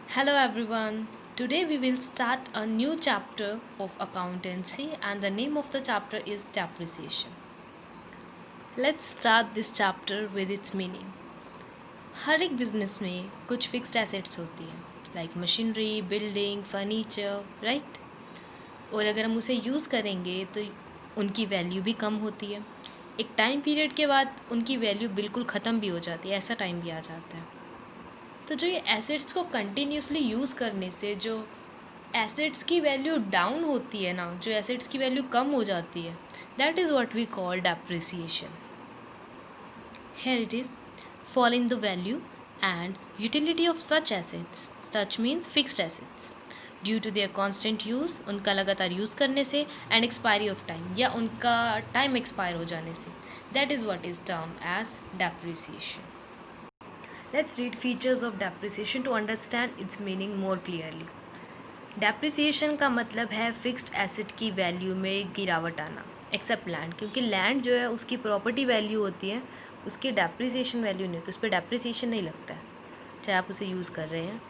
Hello everyone. Today we will start a new chapter of accountancy and the name of the chapter is depreciation. Let's start this chapter with its meaning. हर एक business में कुछ fixed assets होती हैं like machinery, building, furniture, right? और अगर हम उसे use करेंगे तो उनकी वैल्यू भी कम होती है। एक टाइम पीरियड के बाद उनकी वैल्यू बिल्कुल ख़त्म भी हो जाती है, ऐसा टाइम भी आ जाता है। तो जो ये एसेट्स को कंटिन्यूसली यूज़ करने से जो एसेट्स की वैल्यू डाउन होती है ना, जो एसेट्स की वैल्यू कम हो जाती है, that is what we call depreciation. Here it is, fall in the value and utility of such assets. Such means fixed assets. Due to their constant use, उनका लगातार यूज़ करने से and expiry of time या उनका time expire हो जाने से, that is what is termed as depreciation. Let's read features of depreciation to understand its meaning more clearly. Depreciation का मतलब है फिक्स्ड एसेट की वैल्यू में गिरावट आना, एक्सेप्ट लैंड, क्योंकि लैंड जो है उसकी प्रॉपर्टी वैल्यू होती है, उसकी डेप्रिसिएशन वैल्यू नहीं होती, उस पर डेप्रिसिएशन नहीं लगता है चाहे आप उसे यूज़ कर रहे हैं।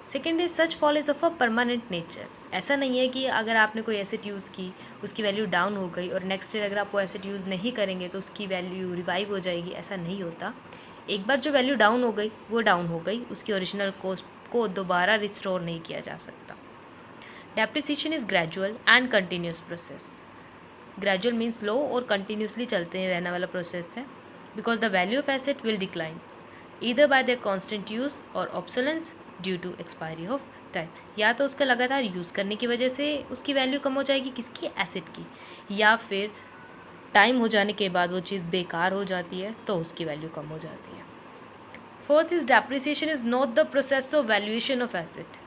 Second is such fall is of a permanent nature. ऐसा नहीं है कि अगर आपने कोई एसेट यूज़ की, उसकी वैल्यू डाउन हो गई और नेक्स्ट ईयर अगर आप वो एसेट यूज़ नहीं करेंगे तो उसकी वैल्यू रिवाइव हो जाएगी, ऐसा नहीं होता। एक बार जो वैल्यू डाउन हो गई वो डाउन हो गई, उसकी ओरिजिनल कॉस्ट को दोबारा रिस्टोर नहीं किया जा सकता। Depreciation is gradual and continuous process. Gradual means लो और कंटिन्यूसली चलते हैं रहने वाला प्रोसेस है, because the value of asset will decline either by the constant use और obsolescence due to expiry of time. या तो उसका लगातार यूज़ करने की वजह से उसकी वैल्यू कम हो जाएगी, किसकी, एसेट की, या फिर टाइम हो जाने के बाद वो चीज़ बेकार हो जाती है तो उसकी वैल्यू कम हो जाती है। Fourth is depreciation is not the process of valuation of asset.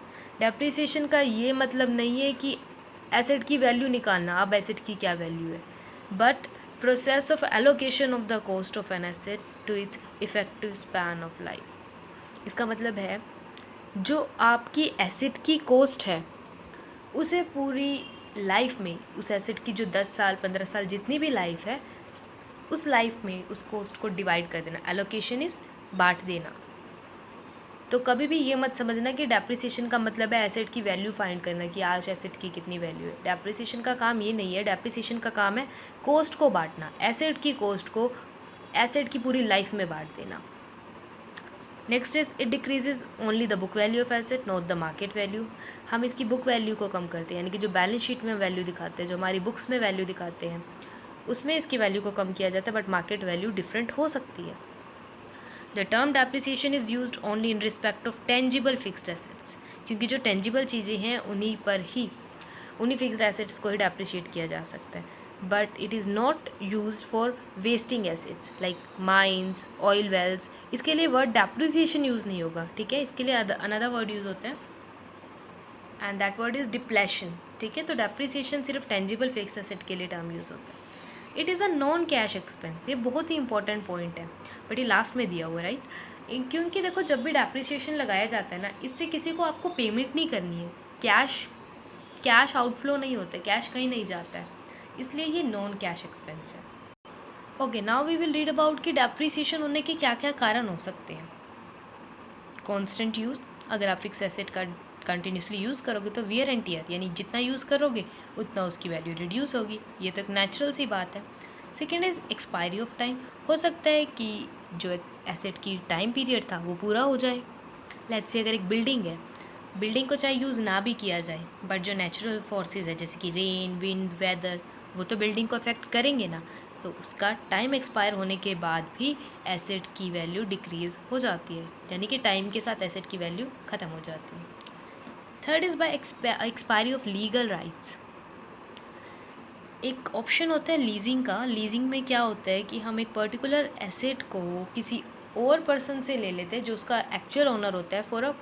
Depreciation का ये मतलब नहीं है कि एसेट की वैल्यू निकालना, अब एसेट की क्या वैल्यू है, but process of allocation of the cost of an asset to its effective span of life. इसका मतलब है जो आपकी एसेट की कॉस्ट है उसे पूरी लाइफ में, उस एसेट की जो 10 साल 15 साल जितनी भी लाइफ है, उस लाइफ में उस कॉस्ट को डिवाइड कर देना। एलोकेशन इज़ बांट देना। तो कभी भी ये मत समझना कि डेप्रिसिएशन का मतलब है एसेट की वैल्यू फाइंड करना कि आज एसेट की कितनी वैल्यू है। डेप्रिसिएशन का काम ये नहीं है, डेप्रिसिएशन का काम है कॉस्ट को बांटना, एसेट की कॉस्ट को एसेट की पूरी लाइफ में बांट देना। Next is it decreases only the book value of asset, not the market value. हम इसकी बुक वैल्यू को कम करते हैं, यानी कि जो बैलेंस शीट में वैल्यू दिखाते हैं, जो हमारी बुक्स में वैल्यू दिखाते हैं, उसमें इसकी वैल्यू को कम किया जाता है, बट मार्केट वैल्यू डिफरेंट हो सकती है। The term depreciation is used only in respect of tangible fixed assets, क्योंकि जो टेंजिबल चीज़ें हैं उन्हीं पर ही, उन्हीं फिक्स्ड एसेट्स को ही डेप्रिशिएट किया जा सकता है। But it is not use for wasting assets like mines, oil wells. इसके लिए वर्ड डेप्रिसिएशन यूज़ नहीं होगा, ठीक है, इसके लिए अनदर वर्ड यूज़ होता है and that word is depletion. ठीक है, तो डेप्रिसिएशन सिर्फ टेंजिबल फिक्स्ड एसेट के लिए टर्म यूज़ होता है। It is a non cash expense. ये बहुत ही इंपॉर्टेंट पॉइंट है, बट ये लास्ट में दिया हुआ, राइट? क्योंकि देखो जब भी डेप्रिसिएशन लगाया जाता है ना, इससे किसी को आपको पेमेंट नहीं करनी है, कैश आउटफ्लो नहीं होता है, कैश कहीं नहीं जाता है, इसलिए ये नॉन कैश एक्सपेंस है। Okay, now we will read about कि डेप्रिसिएशन होने के क्या क्या कारण हो सकते हैं। कॉन्स्टेंट यूज़, अगर आप फिक्स एसेट का कंटिन्यूसली यूज़ करोगे तो वियर एंड टियर, यानी जितना यूज़ करोगे उतना उसकी वैल्यू रिड्यूस होगी, ये तो एक नेचुरल सी बात है। Second is expiry of time. हो सकता है कि जो एसेट की टाइम पीरियड था वो पूरा हो जाए। लेट्स से अगर एक बिल्डिंग है, बिल्डिंग को चाहे यूज़ ना भी किया जाए, बट जो नेचुरल फोर्सेस है जैसे कि रेन, विंड, वेदर, वो तो बिल्डिंग को अफेक्ट करेंगे ना, तो उसका टाइम एक्सपायर होने के बाद भी एसेट की वैल्यू डिक्रीज़ हो जाती है, यानी कि टाइम के साथ एसेट की वैल्यू ख़त्म हो जाती है। Third is by expiry of legal rights. एक ऑप्शन होता है लीजिंग का। लीजिंग में क्या होता है कि हम एक पर्टिकुलर एसेट को किसी और पर्सन से ले लेते हैं जो उसका एक्चुअल ओनर होता है, for a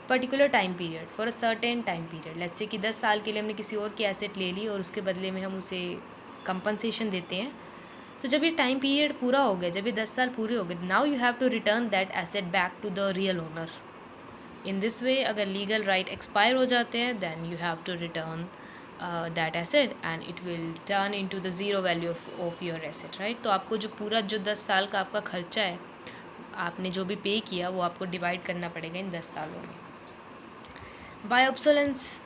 particular time period, for a certain time period. Let's say कि 10 साल के लिए हमने किसी और की एसेट ले ली और उसके बदले में हम उसे कंपनसेशन देते हैं। तो जब ये टाइम पीरियड पूरा हो गया, जब ये 10 साल पूरे हो गए, now you have to return that asset back to the real owner. In this way अगर लीगल राइट एक्सपायर हो जाते हैं, then you have to return that asset and it will turn into the zero value of your asset, right? तो आपको जो पूरा जो 10 साल का आपका खर्चा है, आपने जो भी पे किया वो आपको डिवाइड करना पड़ेगा इन 10 सालों में। बाय ऑब्सोलेंस,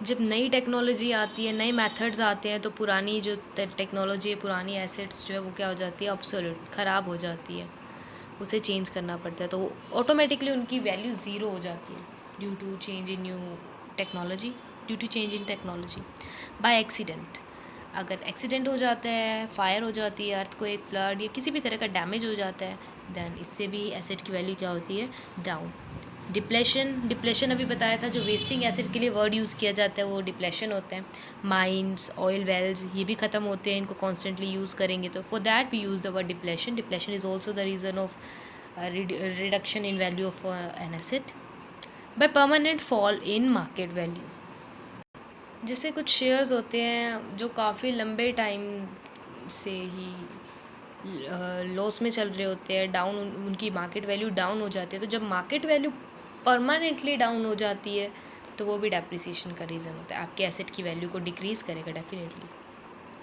जब नई टेक्नोलॉजी आती है, नए मेथड्स आते हैं, तो पुरानी जो टेक्नोलॉजी है, पुरानी एसेट्स जो है वो क्या हो जाती है, ऑब्सोलेट, ख़राब हो जाती है, उसे चेंज करना पड़ता है, तो ऑटोमेटिकली उनकी वैल्यू ज़ीरो हो जाती है due to change in new technology, due to change in technology. By accident, अगर एक्सीडेंट हो जाता है, फायर हो जाती है, अर्थक्वेक, फ्लड या किसी भी तरह का डैमेज हो जाता है, देन इससे भी एसिड की वैल्यू क्या होती है, डाउन। डिप्लेशन अभी बताया था, जो वेस्टिंग एसिड के लिए वर्ड यूज़ किया जाता है वो डिप्लेशन होता है। माइंस, ऑयल वेल्स, ये भी ख़त्म होते हैं, इनको कॉन्स्टेंटली यूज़ करेंगे, तो for that we use the word depletion. Depletion is also the reason of reduction in value of an asset. By permanent fall in market value, जैसे कुछ शेयर्स होते हैं जो काफ़ी लंबे टाइम से ही लॉस में चल रहे होते हैं, डाउन, उनकी मार्केट वैल्यू डाउन हो जाती है, तो जब मार्केट वैल्यू परमानेंटली डाउन हो जाती है तो वो भी डेप्रिसिएशन का रीज़न होता है, आपके एसेट की वैल्यू को डिक्रीज़ करेगा डेफिनेटली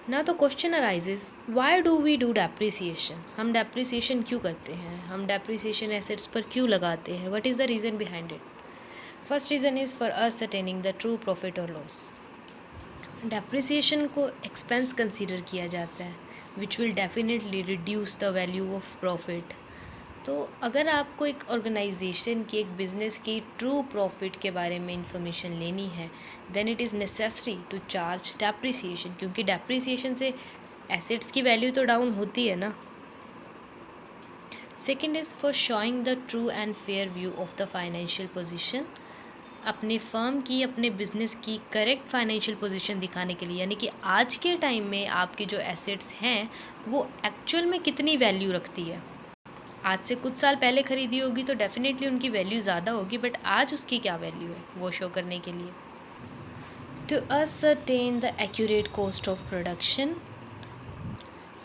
ना। तो question arises, why do we do depreciation, हम डेप्रिसिएशन क्यों करते हैं, हम डेप्रिसिएशन एसेट्स पर क्यों लगाते हैं, what is the reason behind it. First reason is for us attaining the true profit और लॉस। डेप्रिसिएशन को एक्सपेंस कंसीडर किया जाता है which will definitely reduce the value of profit. तो अगर आपको एक ऑर्गेनाइजेशन की, एक बिज़नेस की ट्रू प्रॉफिट के बारे में इंफॉर्मेशन लेनी है, then it is necessary to charge depreciation, क्योंकि डेप्रिसिएशन से एसेट्स की वैल्यू तो डाउन होती है ना। Second is for showing the true and fair view of the financial position, अपने फर्म की, अपने बिज़नेस की करेक्ट फाइनेंशियल पोजीशन दिखाने के लिए, यानी कि आज के टाइम में आपकी जो एसेट्स हैं वो एक्चुअल में कितनी वैल्यू रखती है। आज से कुछ साल पहले ख़रीदी होगी तो डेफिनेटली उनकी वैल्यू ज़्यादा होगी, बट आज उसकी क्या वैल्यू है वो शो करने के लिए। To ascertain the accurate cost of production,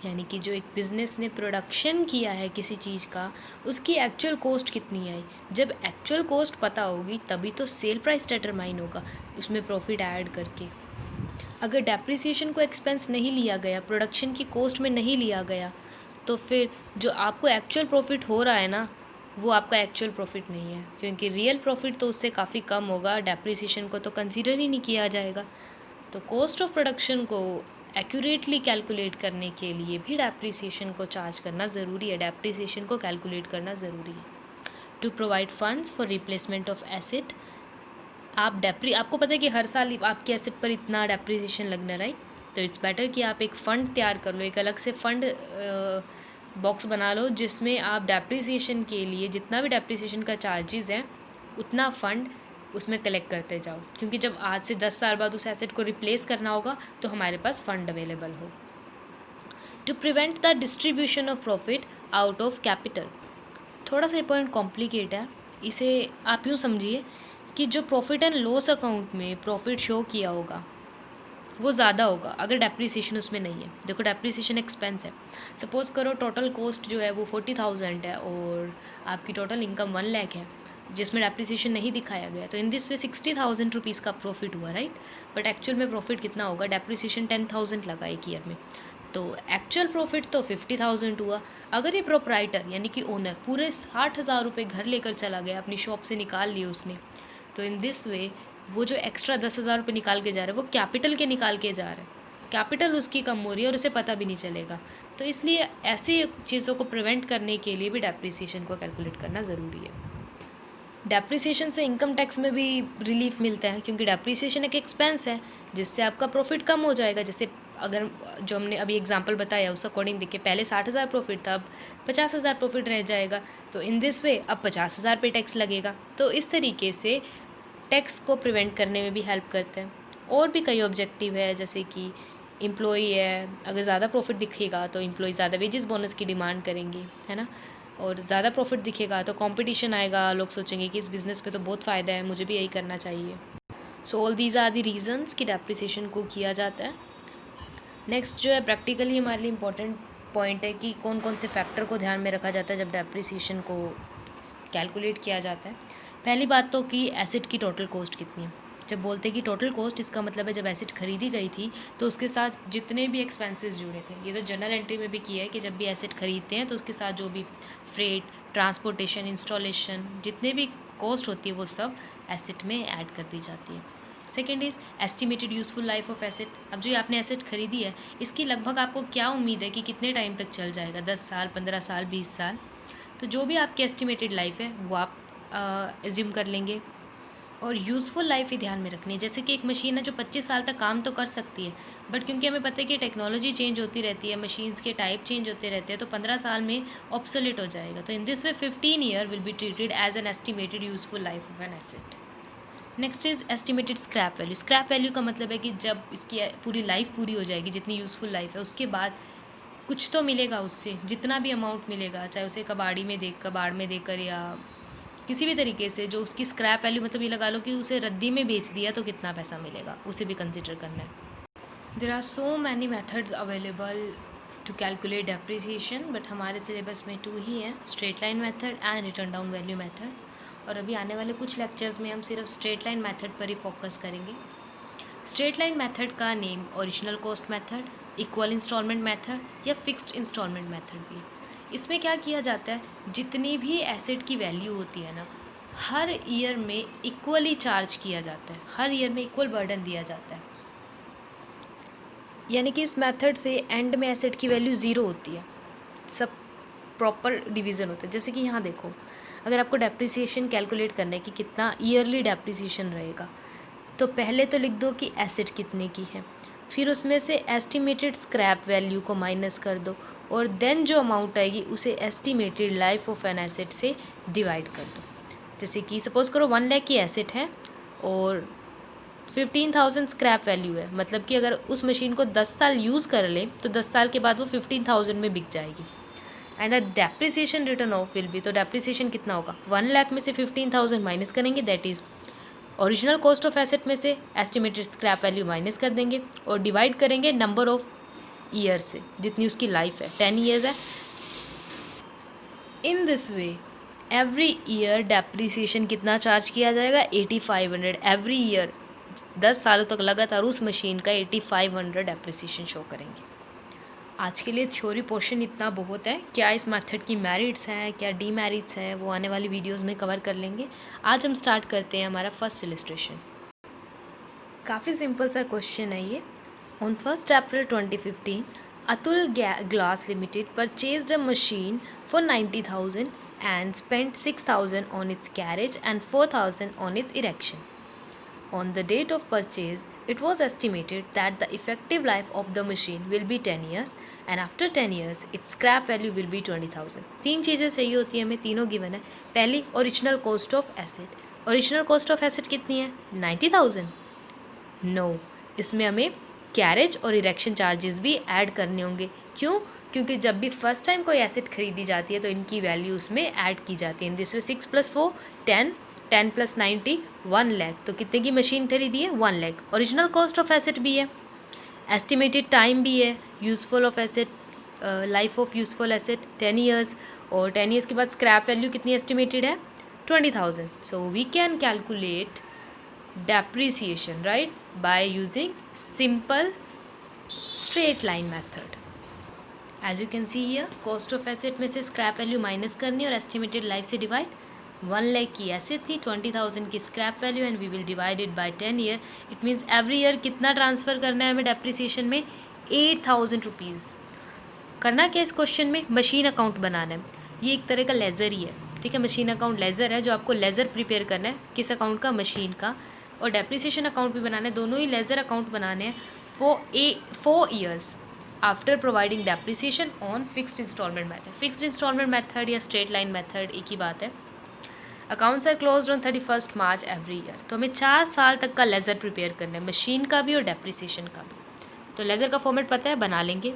यानी कि जो एक बिज़नेस ने प्रोडक्शन किया है किसी चीज़ का, उसकी एक्चुअल कॉस्ट कितनी आई। जब एक्चुअल कॉस्ट पता होगी तभी तो सेल प्राइस डिटरमाइन होगा, उसमें प्रॉफिट ऐड करके। अगर डेप्रिसिएशन को एक्सपेंस नहीं लिया गया, प्रोडक्शन की कॉस्ट में नहीं लिया गया, तो फिर जो आपको एक्चुअल प्रॉफिट हो रहा है ना, वो आपका एक्चुअल प्रॉफिट नहीं है, क्योंकि रियल प्रॉफिट तो उससे काफ़ी कम होगा, डेप्रिसिएशन को तो कंसीडर ही नहीं किया जाएगा। तो कॉस्ट ऑफ प्रोडक्शन को एक्यूरेटली कैलकुलेट करने के लिए भी डेप्रिसिएशन को चार्ज करना ज़रूरी है, डेप्रिसिएशन को कैलकुलेट करना ज़रूरी है। To provide funds for replacement of asset, आपको पता है कि हर साल आपके एसेट पर इतना डेप्रिसिएशन लगना, राइट। तो इट्स बेटर कि आप एक फ़ंड तैयार कर लो, एक अलग से फ़ंड बॉक्स बना लो, जिसमें आप डेप्रिसिएशन के लिए जितना भी डेप्रिसिएशन का चार्जेस हैं उतना फ़ंड उसमें कलेक्ट करते जाओ, क्योंकि जब आज से 10 साल बाद उस एसेट को रिप्लेस करना होगा तो हमारे पास फ़ंड अवेलेबल हो। To prevent the distribution of profit out of capital, थोड़ा सा पॉइंट कॉम्प्लिकेट है, इसे आप यूँ समझिए कि जो प्रॉफिट एंड लॉस अकाउंट में प्रॉफिट शो किया होगा वो ज़्यादा होगा अगर डेप्रिसिएशन उसमें नहीं है। देखो डेप्रिसिएशन एक्सपेंस है, सपोज़ करो टोटल कॉस्ट जो है वो 40,000 है और आपकी टोटल इनकम 1 लाख है, जिसमें डेप्रिसिएशन नहीं दिखाया गया, तो इन दिस वे 60,000 रुपीज़ का प्रॉफिट हुआ, राइट। बट एक्चुअल में प्रॉफिट कितना होगा, डेप्रिसिएशन 10,000 लगा एक ईयर में, तो एक्चुअल प्रॉफिट तो 50,000 हुआ। अगर ये प्रोप्राइटर यानी कि ओनर पूरे 60,000 रुपये घर लेकर चला गया, अपनी शॉप से निकाल लिए उसने, तो इन दिस वे वो जो एक्स्ट्रा 10,000 रुपये निकाल के जा रहा है वो कैपिटल के निकाल के जा रहा है, कैपिटल उसकी कम हो रही है और उसे पता भी नहीं चलेगा। तो इसलिए ऐसी चीज़ों को प्रिवेंट करने के लिए भी डेप्रिसिएशन को कैलकुलेट करना ज़रूरी है। डेप्रिसिएशन से इनकम टैक्स में भी रिलीफ मिलता है, क्योंकि डेप्रिसिएशन एक एक्सपेंस है जिससे आपका प्रॉफिट कम हो जाएगा। जैसे अगर जो हमने अभी एग्जांपल बताया उस अकॉर्डिंग देखिए, पहले 60,000 प्रॉफिट था, अब 50,000 प्रॉफिट रह जाएगा, तो इन दिस वे अब 50,000 पे टैक्स लगेगा। तो इस तरीके से टैक्स को प्रिवेंट करने में भी हेल्प करते हैं। और भी कई ऑब्जेक्टिव है, जैसे कि एम्प्लॉई है, अगर ज़्यादा प्रॉफिट दिखेगा तो एम्प्लॉई ज़्यादा वेजेस बोनस की डिमांड करेंगे, है ना, और ज़्यादा प्रॉफिट दिखेगा तो कंपटीशन आएगा, लोग सोचेंगे कि इस बिज़नेस पे तो बहुत फ़ायदा है, मुझे भी यही करना चाहिए। So all these are the reasons कि डेप्रिसिएशन को किया जाता है। नेक्स्ट जो है प्रैक्टिकली हमारे लिए इम्पोर्टेंट पॉइंट है कि कौन कौन से फैक्टर को ध्यान में रखा जाता है जब डेप्रिसिएशन को कैलकुलेट किया जाता है। पहली बात तो कि एसेट की टोटल कॉस्ट कितनी है। जब बोलते हैं कि टोटल कॉस्ट, इसका मतलब है जब एसेट खरीदी गई थी तो उसके साथ जितने भी एक्सपेंसेस जुड़े थे, ये तो जनरल एंट्री में भी किया है कि जब भी एसेट खरीदते हैं तो उसके साथ जो भी फ्रेट, ट्रांसपोर्टेशन, इंस्टॉलेशन, जितने भी कॉस्ट होती है वो सब एसेट में ऐड कर दी जाती है। Second is estimated useful life of asset. अब जो आपने एसेट खरीदी है इसकी लगभग आपको क्या उम्मीद है कि कितने टाइम तक चल जाएगा, 10 साल, 15 साल, 20 साल। तो जो भी आपकी एस्टिमेटेड लाइफ है वो आप एज्यूम कर लेंगे। और यूज़फुल लाइफ ही ध्यान में रखनी है। जैसे कि एक मशीन है जो 25 साल तक काम तो कर सकती है, बट क्योंकि हमें पता है कि टेक्नोलॉजी चेंज होती रहती है, मशीन्स के टाइप चेंज होते रहते हैं, तो 15 साल में ऑब्सोलेट हो जाएगा। तो in this way 15 year will be treated as an estimated useful life of an asset. Next is estimated scrap value. Scrap value का मतलब है कि जब इसकी पूरी लाइफ पूरी हो जाएगी, जितनी यूज़फुल लाइफ है, उसके बाद कुछ तो मिलेगा उससे, जितना भी अमाउंट मिलेगा, चाहे उसे कबाड़ में देकर या किसी भी तरीके से, जो उसकी स्क्रैप वैल्यू, मतलब ये लगा लो कि उसे रद्दी में बेच दिया तो कितना पैसा मिलेगा, उसे भी कंसिडर करना है। There are so many methods available to calculate depreciation, but हमारे सिलेबस में 2 ही हैं, straight line method and return down value method. और अभी आने वाले कुछ लेक्चर्स में हम सिर्फ स्ट्रेट लाइन मेथड पर ही फोकस करेंगे। स्ट्रेट लाइन मेथड का name original cost method, equal installment method या फिक्स्ड इंस्टॉलमेंट मेथड भी है। इसमें क्या किया जाता है, जितनी भी एसेट की वैल्यू होती है ना, हर ईयर में इक्वली चार्ज किया जाता है, हर ईयर में इक्वल बर्डन दिया जाता है। यानी कि इस मेथड से एंड में एसेट की वैल्यू ज़ीरो होती है, सब प्रॉपर डिवीज़न होता है। जैसे कि यहाँ देखो, अगर आपको डेप्रिसिएशन कैलकुलेट करना है कि कितना ईयरली डेप्रिसिएशन रहेगा, तो पहले तो लिख दो कि एसेट कितने की है, फिर उसमें से एस्टिमेटेड स्क्रैप वैल्यू को माइनस कर दो, और देन जो अमाउंट आएगी उसे estimated life of an asset से डिवाइड कर दो। जैसे कि सपोज़ करो 1 लाख की एसेट है और 15,000 स्क्रैप वैल्यू है, मतलब कि अगर उस मशीन को 10 साल यूज़ कर ले तो 10 साल के बाद वो 15,000 में बिक जाएगी। And the depreciation return of will be, तो डेप्रिसिएशन कितना होगा, 1 लाख में से 15,000 माइनस करेंगे, that is original cost of asset में से एस्टिमेटेड स्क्रैप वैल्यू माइनस कर देंगे और डिवाइड करेंगे नंबर ऑफ ईयर से, जितनी उसकी लाइफ है, 10 ईयर्स है। इन this way every year depreciation कितना चार्ज किया जाएगा, 8500 एवरी ईयर। 10 सालों तक लगातार उस मशीन का 8500 डेप्रिसिएशन शो करेंगे। आज के लिए थ्योरी पोर्शन इतना बहुत है। क्या इस मेथड की मेरिट्स हैं, क्या डीमेरिट्स हैं, वो आने वाली वीडियोस में कवर कर लेंगे। आज हम स्टार्ट करते हैं हमारा फर्स्ट इलस्ट्रेशन। काफ़ी सिंपल सा क्वेश्चन है ये। On 1 April 2015 Atul glass limited purchased a machine for 90,000 and spent 6,000 on its carriage and 4,000 on its erection. On the date of purchase, it was estimated that the effective life of the machine will be 10 years and after 10 years, its scrap value will be 20,000. 3 चीज़ें चाहिए होती हैं हमें, तीनों given है। पहली, original cost of asset. Original cost of asset कितनी है, 90,000? नो, इसमें हमें कैरेज और इरेक्शन चार्जेस भी ऐड करने होंगे। क्यों? क्योंकि जब भी फर्स्ट टाइम कोई एसेट खरीदी जाती है तो इनकी वैल्यू उसमें ऐड की जाती है। इन दिस वे 6 + 4 10, 10 + 90 1 लाख। तो कितने की मशीन खरीदी है, 1 lakh. Original cost of asset भी है, एस्टिमेटेड टाइम भी है, useful of asset, life of useful asset 10 years, और 10 ईयर्स के बाद स्क्रैप वैल्यू कितनी एस्टिमेटेड है, 20,000। So we can calculate depreciation right by using simple straight line method. As you can see here, cost of asset में से scrap value minus करनी और estimated life से डिवाइड। 1 लाख की एसेट थी, 20,000 की scrap value and we will divide it by 10 year. It means every year कितना transfer करना है हमें डेप्रिसिएशन में, 8,000 रुपीज़। करना क्या इस क्वेश्चन में, मशीन अकाउंट बनाना है। ये एक तरह का लेज़र ही है, ठीक है। मशीन अकाउंट लेज़र है, जो आपको लेज़र प्रिपेयर करना है, किस अकाउंट का, मशीन का। और डेप्रिसिएशन अकाउंट भी बनाना है, दोनों ही लेज़र अकाउंट बनाने हैं for 4 years after providing depreciation on fixed installment method. Fixed installment method या स्ट्रेट लाइन मेथड एक ही बात है। Accounts are closed on 31 March every year. तो हमें 4 साल तक का लेज़र प्रिपेयर करना है, मशीन का भी और डेप्रिसिएशन का भी। तो लेज़र का फॉर्मेट पता है, बना लेंगे।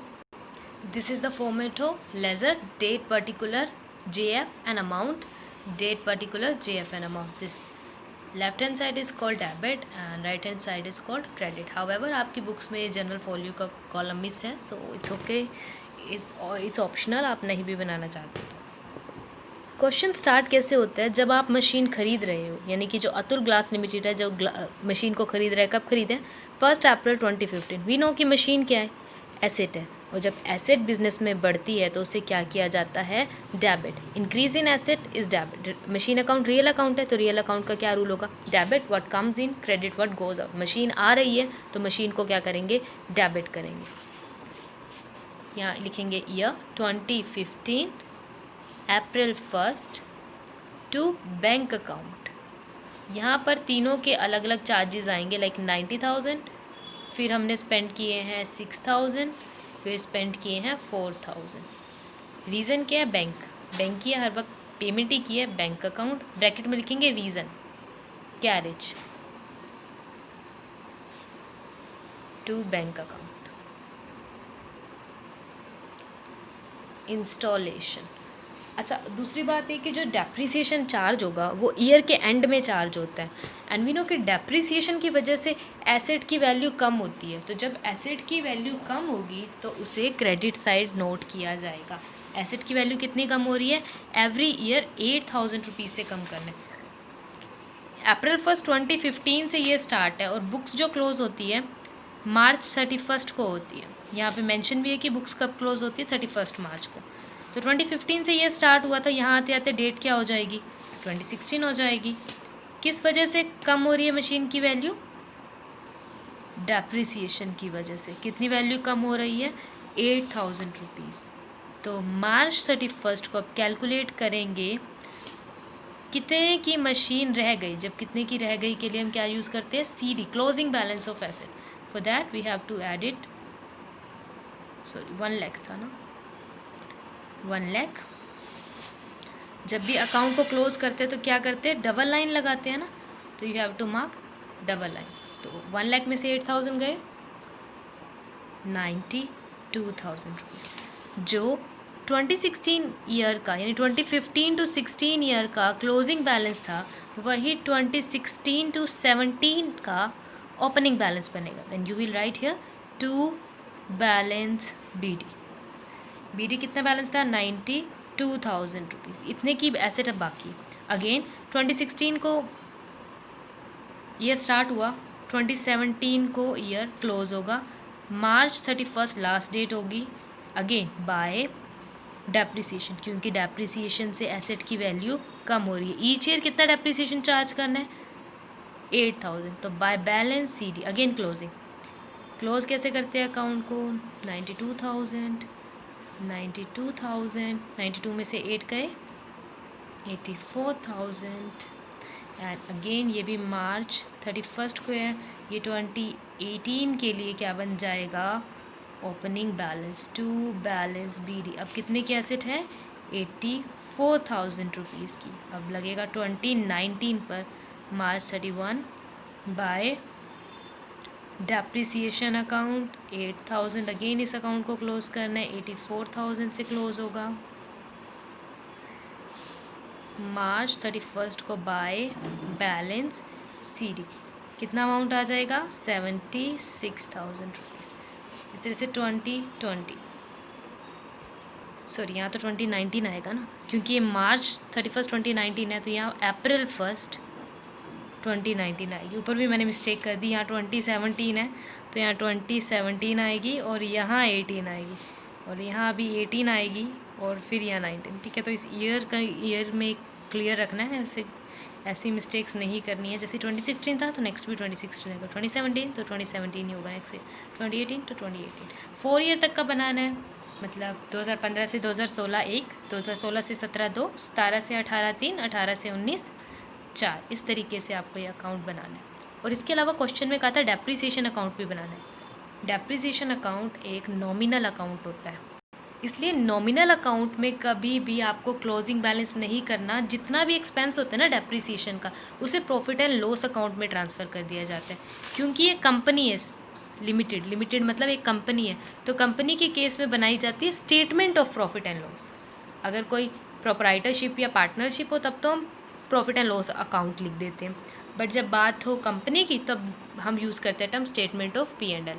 This is the format of ledger, date particular JF and amount, date particular JF and amount. This left hand side is called debit and right hand side is called credit. However आपकी books में general folio का column miss है, so it's okay, it's optional, आप नहीं भी बनाना चाहते तो। Question start कैसे होता है, जब आप मशीन खरीद रहे हो, यानी कि जो अतुल ग्लास लिमिटेड है, जो मशीन को खरीद रहा है, कब खरीदे, 1 अप्रैल 2015। वी नो कि मशीन क्या है, एसेट है। और जब एसेट बिजनेस में बढ़ती है तो उसे क्या किया जाता है, debit. Increase in asset is debit. Machine account real account है तो रियल अकाउंट का क्या रूल होगा, debit what comes in, credit what goes out. Machine आ रही है तो मशीन को क्या करेंगे, डेबिट करेंगे। यहाँ लिखेंगे year 2015 April 1 to bank account. यहाँ पर तीनों के अलग अलग चार्जेस आएंगे, लाइक 90,000, फिर हमने स्पेंड किए हैं 6,000, फिर स्पेंड किए हैं 4,000। रीज़न क्या है, बैंक की है, हर वक्त पेमेंट ही की है, बैंक अकाउंट। ब्रैकेट में लिखेंगे reason, carriage to bank account. Installation. अच्छा, दूसरी बात है कि जो डेप्रिसिएशन चार्ज होगा वो ईयर के एंड में चार्ज होता है। एंड वी नो कि डेप्रिसिएशन की वजह से एसेट की वैल्यू कम होती है, तो जब एसेट की वैल्यू कम होगी तो उसे क्रेडिट साइड नोट किया जाएगा। एसेट की वैल्यू कितनी कम हो रही है, एवरी ईयर 8,000 रुपीज़ से कम करना है। अप्रैल 1 2015 से ये स्टार्ट है और बुक्स जो क्लोज़ होती है मार्च 31 को होती है। यहाँ पे मेंशन भी है कि बुक्स कब क्लोज़ होती है, 31 मार्च को। तो 2015 से ये स्टार्ट हुआ, तो यहाँ आते आते डेट क्या हो जाएगी, 2016 हो जाएगी। किस वजह से कम हो रही है मशीन की वैल्यू, डेप्रिसिएशन की वजह से। कितनी वैल्यू कम हो रही है, 8,000 रुपीज़। तो मार्च 31 को अब कैलकुलेट करेंगे कितने की मशीन रह गई। जब कितने की रह गई के लिए हम क्या यूज़ करते हैं, CD, closing balance of asset. For that we have to add it, sorry 1 lakh था ना, 1 लाख। जब भी अकाउंट को क्लोज करते हैं तो क्या करते हैं, डबल लाइन लगाते हैं ना, तो you have to mark double line. तो 1 लाख में से 8,000 गए, 92,000 रुपीज़। जो 2016 ईयर का यानी 2015 to 16 ईयर का क्लोजिंग बैलेंस था, वही 2016 to 17 का ओपनिंग बैलेंस बनेगा। Then you will write here to balance BD कितना बैलेंस था, 92,000 रुपीज़। इतने की एसेट अब बाकी। अगेन 2016 को ईयर स्टार्ट हुआ, 2017 को ईयर क्लोज होगा, मार्च 31 लास्ट डेट होगी। अगेन बाय डेप्रिसिएशन, क्योंकि डेप्रिसिएशन से एसेट की वैल्यू कम हो रही है। ईच ईयर कितना डेप्रिसिएशन चार्ज करना है, 8,000। तो by balance CD, again closing. Close कैसे करते हैं अकाउंट को, 92,000, 92 में से 8 गए, 84,000। एंड अगेन ये भी मार्च 31 को है, ये 2018 के लिए क्या बन जाएगा, opening balance to balance BD। अब कितने की एसेट है, 84,000 रुपीज़ की। अब लगेगा 2019 पर मार्च 31 बाय डेप्रिसिएशन अकाउंट 8,000। अगेन इस अकाउंट को क्लोज करना है, 84,000 से क्लोज होगा। मार्च 31 को बाय बैलेंस CD कितना अमाउंट आ जाएगा, 76,000 रुपीज़। इस तरह से 2020, सॉरी यहाँ तो 2019 आएगा ना, क्योंकि ये मार्च 31 2019 है, तो यहाँ अप्रैल 1 2019 आएगी। ऊपर भी मैंने मिस्टेक कर दी, यहाँ 2017 है तो यहाँ 2017 आएगी, और यहाँ 18 आएगी, और यहाँ भी 18 आएगी, और फिर यहाँ 19। ठीक है, तो इस ईयर में क्लियर रखना है, ऐसी मिस्टेक्स नहीं करनी है। जैसे 2016 था तो नेक्स्ट भी 2016 आएगा, 2017 तो 2017 ही होगा, नेक्स्ट 2018 तो 2018। 4 ईयर तक का बनाना है, मतलब 2015 से 2016 1, 2016 से 17 2, 17 से 18 3, 18 से 19 4। इस तरीके से आपको ये अकाउंट बनाना है। और इसके अलावा क्वेश्चन में कहा था डेप्रिसिएशन अकाउंट भी बनाना है। डेप्रिसिएशन अकाउंट एक नॉमिनल अकाउंट होता है, इसलिए नॉमिनल अकाउंट में कभी भी आपको क्लोजिंग बैलेंस नहीं करना। जितना भी एक्सपेंस होता है ना डेप्रिसिएशन का, उसे प्रॉफिट एंड लॉस अकाउंट में ट्रांसफ़र कर दिया जाता है, क्योंकि ये कंपनी है लिमिटेड मतलब एक कंपनी है, तो कंपनी के केस में बनाई जाती है statement of profit and loss. अगर कोई प्रोपराइटरशिप या पार्टनरशिप हो तब तो हम प्रॉफिट एंड लॉस अकाउंट लिख देते हैं, बट जब बात हो कंपनी की तब हम यूज़ करते हैं term statement of P&L।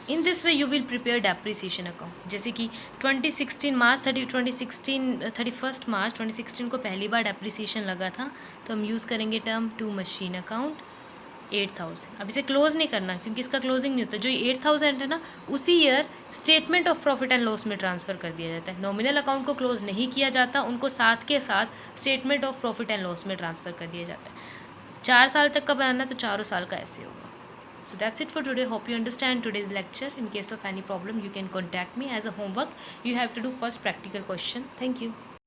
In this way you will prepare depreciation account. जैसे कि 31 मार्च 2016 को पहली बार डेप्रिसिएशन लगा था, तो हम यूज़ करेंगे टर्म टू मशीन अकाउंट, 8,000। अब इसे क्लोज नहीं करना क्योंकि इसका क्लोजिंग नहीं होता। जो 8,000 है ना, उसी year statement of profit and loss में ट्रांसफ़र कर दिया जाता है। नॉमिनल अकाउंट को क्लोज नहीं किया जाता, उनको साथ के साथ statement of profit and loss में ट्रांसफ़र कर दिया जाता है। 4 साल तक का बनाना तो 4 साल का ऐसे होगा। So that's it for today. Hope you understand today's lecture. In case of any problem, you can contact me. As a homework, you have to do first practical question. Thank you.